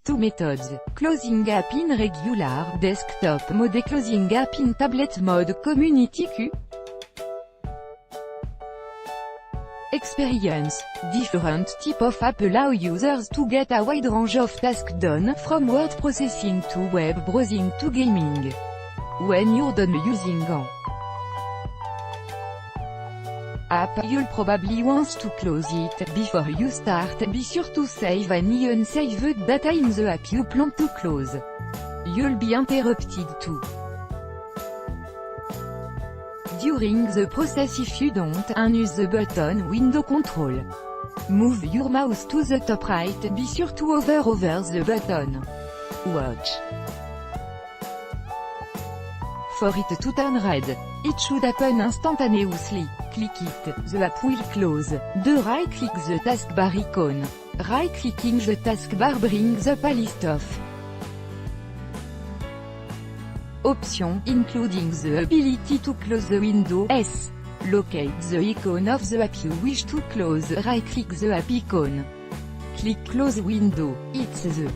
Two methods, closing app in regular desktop mode, closing app in tablet mode, community Q. Experience. Different type of app allow users to get a wide range of tasks done, from word processing to web browsing to gaming. When you're done using an app, you'll probably want to close it. Before you start, be sure to save any unsaved data in the app you plan to close. You'll be interrupted too during the process if you don't use the button window control. Move your mouse to the top right, be sure to hover over the button. Watch for it to turn red. It should happen instantaneously. Click it, the app will close. Right-click the taskbar icon. Right-clicking the taskbar brings up a list of options, including the ability to close the window. Locate the icon of the app you wish to close. Right-click the app icon. Click Close Window. It's the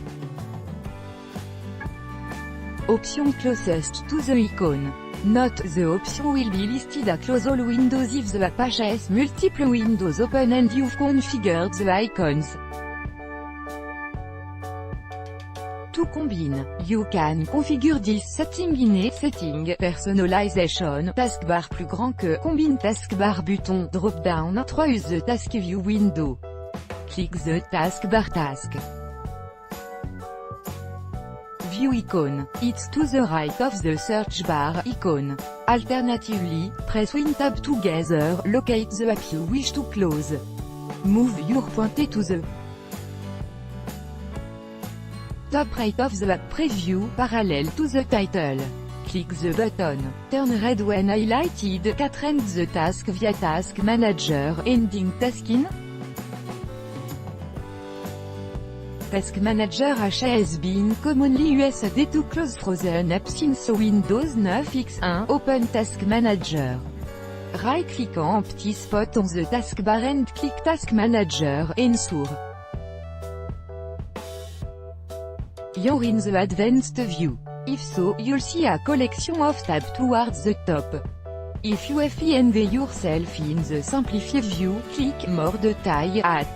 option closest to the icon. Note: the option will be listed as close all windows if the app has multiple windows open and you've configured the icons. To combine, you can configure this setting in a Setting, Personalization, Taskbar plus grand que, Combine Taskbar button, Drop-down, 3 Use the Task View window. Click the Taskbar task View icon. It's to the right of the search bar icon. Alternatively, press Win tab together, locate the app you wish to close. Move your pointer to the top right of the app preview, parallel to the title. Click the button. Turn red when highlighted. 4 End the task via Task Manager. Ending task in Task Manager has been commonly used to close frozen apps since Windows 9 X1. Open Task Manager. Right-click on empty spot on the taskbar and click Task Manager. Ensure you're in the advanced view. If so, you'll see a collection of tabs towards the top. If you find yourself in the simplified view, click More detail at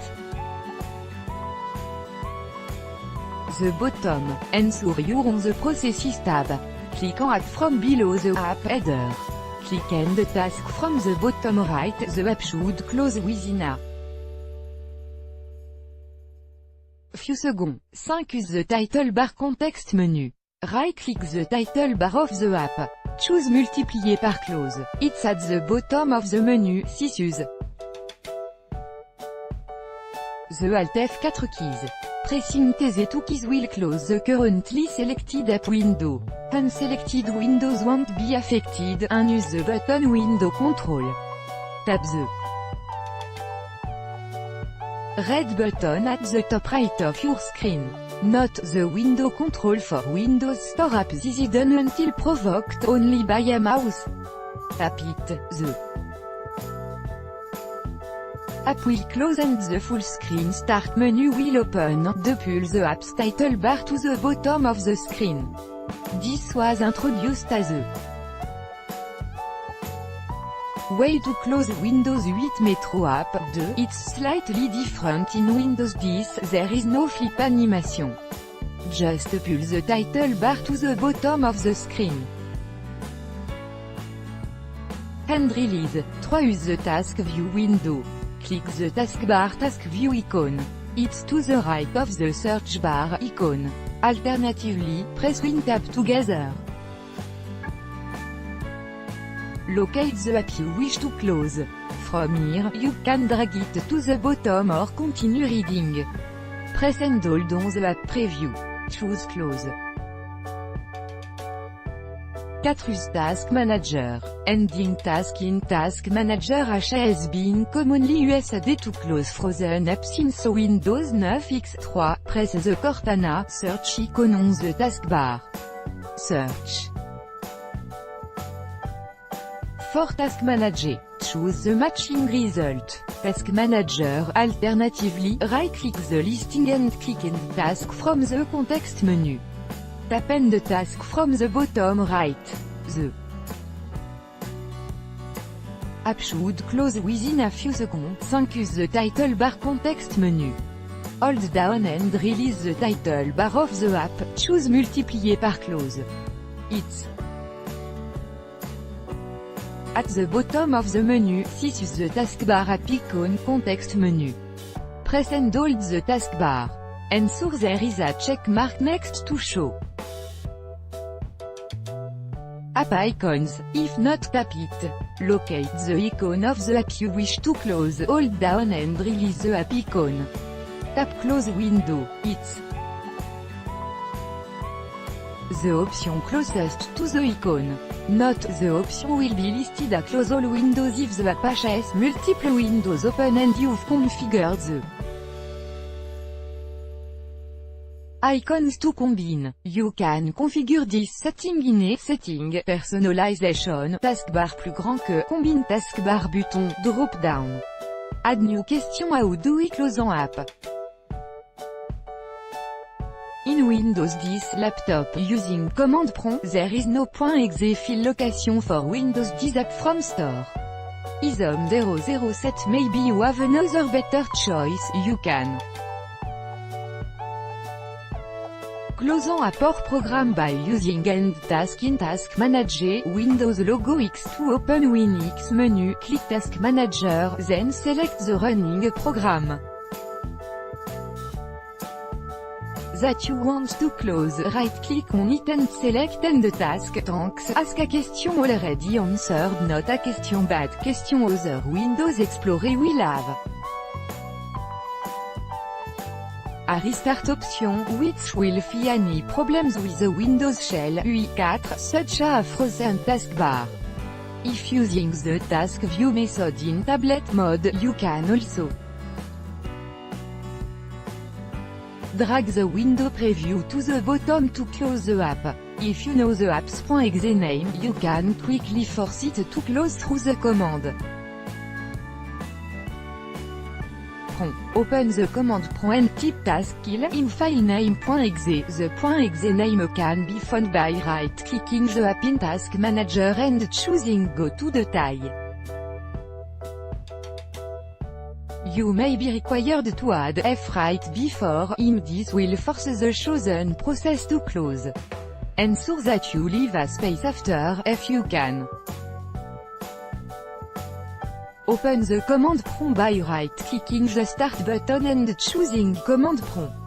the bottom. Ensure you're on the Processes tab. Click on App from below the app header. Click End Task from the bottom right. The app should close within a few seconds. 5 Use the title bar context menu. Right-click the title bar of the app. Choose Multiplier par close. It's at the bottom of the menu. 6 Use the Alt F4 keys. Pressing these 2 keys will close the currently selected app window. Unselected windows won't be affected, and use the button window control. Tap the red button at the top right of your screen. Note: the window control for Windows Store apps is hidden until provoked only by a mouse. Tap it, the app will close and the full screen start menu will open. Pull the app's title bar to the bottom of the screen. This was introduced as a way to close Windows 8 Metro app. 2. It's slightly different in Windows 10, there is no flip animation. Just pull the title bar to the bottom of the screen. And release. 3 Use the Task View window. Click the taskbar Task View icon. It's to the right of the search bar icon. Alternatively, press Win tab together. Locate the app you wish to close. From here, you can drag it to the bottom or continue reading. Press and hold on the app preview. Choose Close. 4 Use Task Manager. Ending task in Task Manager has been commonly used to close frozen apps since Windows 9 X3. Press the Cortana search icon on the taskbar. Search for Task Manager. Choose the matching result. Task Manager. Alternatively, right-click the listing and click in Task from the context menu. Tap and the task from the bottom right. The app should close within a few seconds. 5. Use the title bar context menu. Hold down and release the title bar of the app. Choose multiplier par close. It's at the bottom of the menu. 6. Use the taskbar app icon context menu. Press and hold the taskbar. Ensure there is a check mark next to show app icons. If not, tap it. Locate the icon of the app you wish to close. Hold down and release the app icon. Tap close window. It's the option closest to the icon. Note: the option will be listed at close all windows if the app has multiple windows open and you've configured the icons to combine. You can configure this setting in a setting, personalization, taskbar plus grand que, combine taskbar button, drop down. Add new question: how do we close an app? In Windows 10 laptop using command prompt, there is no .exe file location for Windows 10 app from store. ISOM 007. Maybe you have another better choice. You can close an app or program by using End Task in Task Manager. Windows logo X to open WinX menu, click Task Manager, then select the running program that you want to close. Right-click on it and select End Task. Thanks. Ask a question already answered, not a question bad question. Other Windows Explorer will have a restart option, which will fix any problems with the Windows Shell UI4, such as a frozen taskbar. If using the task view method in tablet mode, you can also drag the window preview to the bottom to close the app. If you know the app's.exe name, you can quickly force it to close through the command prompt. Open the command prompt and type task kill in file name.exe. The .exe name can be found by right-clicking the app in Task Manager and choosing Go to Detail. You may be required to add f right before him. This will force the chosen process to close. Ensure that you leave a space after f. You can open the command prompt by right-clicking the Start button and choosing Command Prompt.